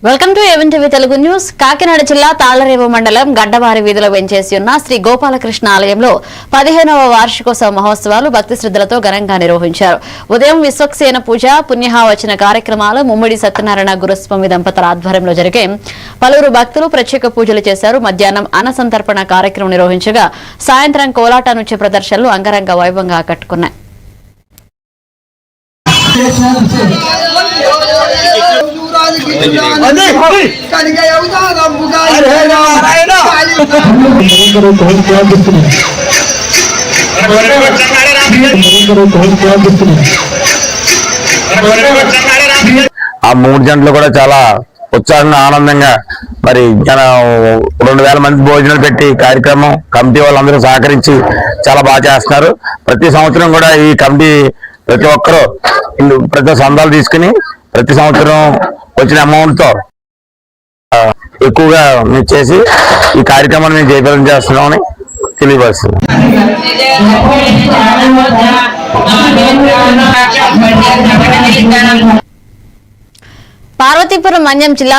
Welcome to A1 TV Telugu news. Kakinada జిల్లా తాళ్లరేవు మండలం గడ్డవారి వీధిలో వెంచేసి ఉన్న శ్రీ గోపాలకృష్ణ ఆలయంలో 15వ వార్షికోత్సవ మహోత్సవాలు భక్తి శ్రద్ధలతో ఘనంగా నిర్వహించారు. ఉదయం విశ్వక్సేన పూజ, పుణ్యాహవచన కార్యక్రమాలు ముమ్మడి సత్యనారాయణ గురుస్వామి దంపతుల ఆధ్వర్యంలో జరిగే పలువురు భక్తులు ప్రత్యేక పూజలు చేశారు. మధ్యాహ్నం అన్న సంతర్పణ కార్యక్రమం నిర్వహించగా సాయంత్రం కోలాట నృత్య ప్రదర్శనలు అంగరంగ వైభవంగా ఆకట్టుకున్నాయి. ఆ 3 గంటలు కూడా చాలా ఉత్సాహంగా ఆనందంగా మరి 2000 మంది భోజనాలు పెట్టి కార్యక్రమం కమిటీ వాళ్ళందరూ సహకరించి చాలా బాగా చేస్తున్నారు. ప్రతి సంవత్సరం కూడా ఈ కమిటీ ప్రతి ఒక్కరూ ప్రతి సందాలు తీసుకుని ప్రతి సంవత్సరం వచ్చిన అమౌంట్ తో ఎక్కువగా చేసి ఈ కార్యక్రమాన్ని మేము జయప్రదం చేస్తున్నామని తెలియపరుస్తుంది. పార్వతీపురం మన్యం జిల్లా